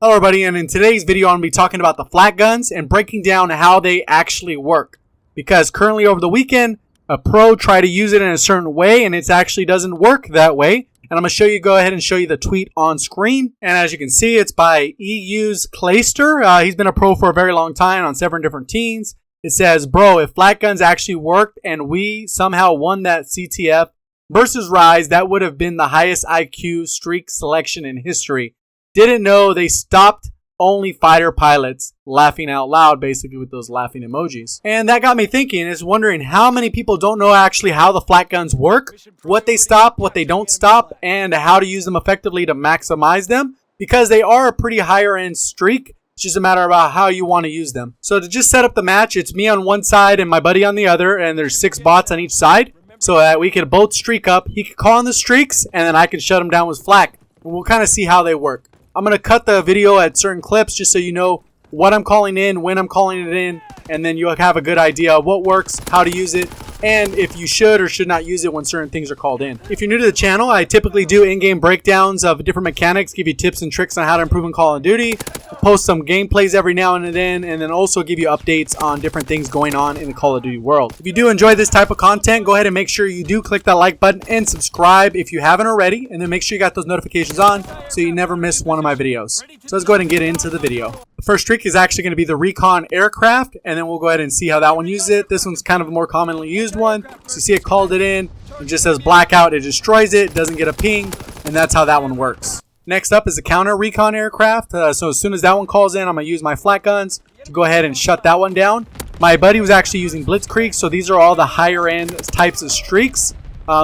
Hello everybody, and in today's video I'm going to be talking about the Flak guns and breaking down how they actually work. Because currently over the weekend, a pro tried to use it in a certain way and it actually doesn't work that way. And I'm going to go ahead and show you the tweet on screen. And as you can see, it's by EU's Clayster. He's been a pro for a very long time on 7 different teams. It says, bro, if Flak guns actually worked and we somehow won that CTF versus Rise, that would have been the highest IQ streak selection in history. Didn't know they stopped only fighter pilots, laughing out loud basically with those laughing emojis. And that got me thinking, is wondering how many people don't know actually how the Flak guns work, what they stop, what they don't stop, and how to use them effectively to maximize them, because they are a pretty higher end streak. It's just a matter about how you want to use them. So to just set up the match, it's me on one side and my buddy on the other, and there's 6 bots on each side so that we could both streak up. He could call on the streaks and then I can shut them down with Flak, and we'll kind of see how they work. I'm going to cut the video at certain clips just so you know what I'm calling in, when I'm calling it in, and then you'll have a good idea of what works, how to use it, and if you should or should not use it when certain things are called in. If you're new to the channel, I typically do in-game breakdowns of different mechanics, give you tips and tricks on how to improve in Call of Duty, post some gameplays every now and then also give you updates on different things going on in the Call of Duty world. If you do enjoy this type of content, go ahead and make sure you do click that like button and subscribe if you haven't already, and then make sure you got those notifications on so you never miss one of my videos. So let's go ahead and get into the video. The first streak is actually going to be the RECON aircraft, and then we'll go ahead and see how that one uses it. This one's kind of a more commonly used one. So you see it called it in. It just says blackout. It destroys it. Doesn't get a ping, and that's how that one works. Next up is the counter RECON aircraft. So as soon as that one calls in, I'm going to use my Flak guns to go ahead and shut that one down. My buddy was actually using Blitzkrieg, so these are all the higher end types of streaks.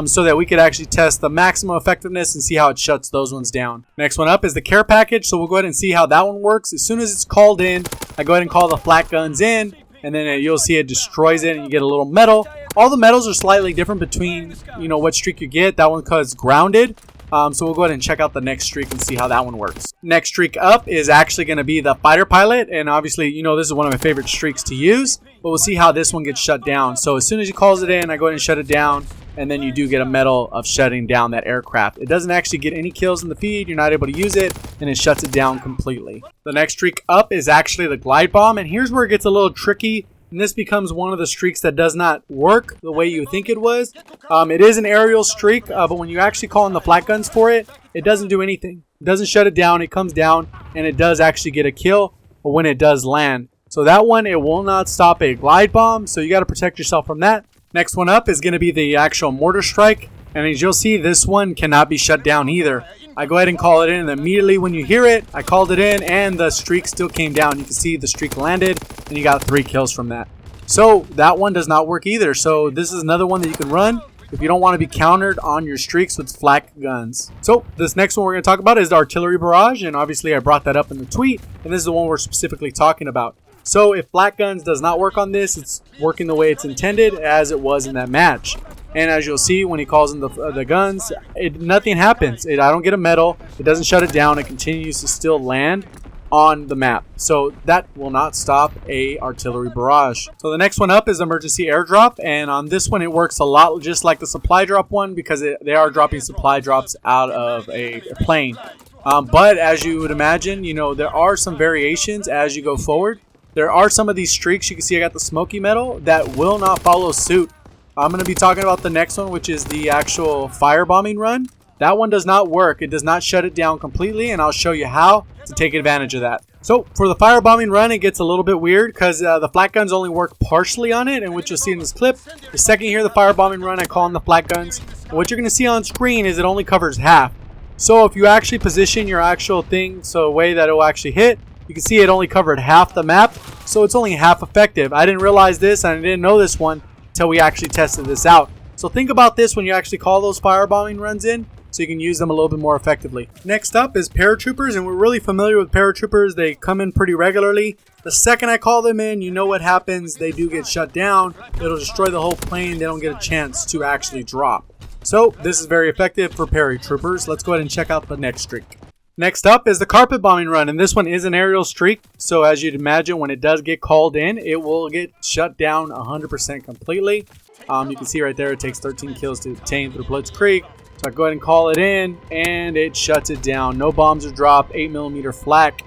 So that we could actually test the maximum effectiveness and see how it shuts those ones down. Next one up is the care package, so we'll go ahead and see how that one works. As soon as it's called in, I go ahead and call the Flak guns in, and then you'll see it destroys it and you get a little medal. All the medals are slightly different between, what streak you get. That one is grounded. So we'll go ahead and check out the next streak and see how that one works. Next streak up is actually going to be the fighter pilot, and obviously, this is one of my favorite streaks to use, but we'll see how this one gets shut down. So as soon as he calls it in, I go ahead and shut it down, and then you do get a medal of shutting down that aircraft. It doesn't actually get any kills in the feed, you're not able to use it, and it shuts it down completely. The next streak up is actually the glide bomb, and here's where it gets a little tricky. And this becomes one of the streaks that does not work the way you think it was. It is an aerial streak, but when you actually call in the Flak guns for it, it doesn't do anything. It doesn't shut it down. It comes down, and it does actually get a kill when it does land. So that one, it will not stop a glide bomb, so you got to protect yourself from that. Next one up is going to be the actual mortar strike, and as you'll see, this one cannot be shut down either. I go ahead and call it in, and immediately when you hear it, I called it in, and the streak still came down. You can see the streak landed, and you got 3 kills from that. So that one does not work either. So this is another one that you can run if you don't want to be countered on your streaks with Flak guns. So this next one we're going to talk about is the artillery barrage, and obviously I brought that up in the tweet, and this is the one we're specifically talking about. So if Flak guns does not work on this, it's working the way it's intended as it was in that match. And as you'll see, when he calls in the guns, nothing happens. I don't get a medal. It doesn't shut it down. It continues to still land on the map. So that will not stop a artillery barrage. So the next one up is emergency airdrop. And on this one, it works a lot just like the supply drop one because they are dropping supply drops out of a plane. But as you would imagine, there are some variations as you go forward. There are some of these streaks, you can see I got the smoky medal, that will not follow suit. I'm going to be talking about the next one, which is the actual firebombing run. That one does not work. It does not shut it down completely, and I'll show you how to take advantage of that. So for the firebombing run, it gets a little bit weird because the Flak guns only work partially on it, and what you'll see in this clip, the second you hear the firebombing run, I call in the Flak guns. And what you're going to see on screen is it only covers half. So if you actually position your actual thing so a way that it will actually hit, you can see it only covered half the map, so it's only half effective. I didn't realize this, and I didn't know this one until we actually tested this out. So think about this when you actually call those firebombing runs in, so you can use them a little bit more effectively. Next up is paratroopers, and we're really familiar with paratroopers. They come in pretty regularly. The second I call them in, you know what happens. They do get shut down. It'll destroy the whole plane. They don't get a chance to actually drop. So this is very effective for paratroopers. Let's go ahead and check out the next streak. Next up is the carpet bombing run, and this one is an aerial streak, so as you'd imagine, when it does get called in, it will get shut down 100% completely. You can see right there it takes 13 kills to obtain through Blitzkrieg. So I go ahead and call it in, and it shuts it down. No bombs are dropped, 8mm flak,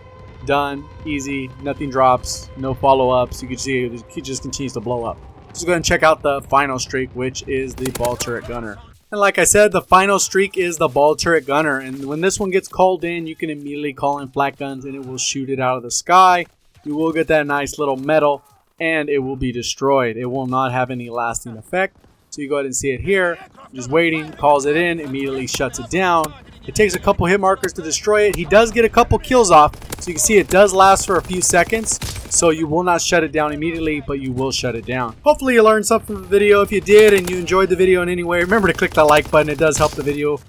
Done. Easy. Nothing drops. No follow-ups. You can see it just continues to blow up. Let's go ahead and check out the final streak, which is the ball turret gunner. And like I said, the final streak is the ball turret gunner. And when this one gets called in, you can immediately call in flak guns and it will shoot it out of the sky. You will get that nice little medal and it will be destroyed. It will not have any lasting effect. So you go ahead and see it here. Just waiting, calls it in, immediately shuts it down. It takes a couple hit markers to destroy it. He does get a couple kills off. So you can see it does last for a few seconds. So you will not shut it down immediately, but you will shut it down. Hopefully you learned something from the video. If you did and you enjoyed the video in any way, remember to click that like button. It does help the video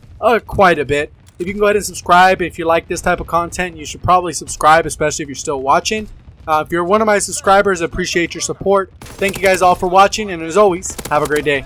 quite a bit. If you can go ahead and subscribe. If you like this type of content, you should probably subscribe, especially if you're still watching. If you're one of my subscribers, I appreciate your support. Thank you guys all for watching, and as always, have a great day.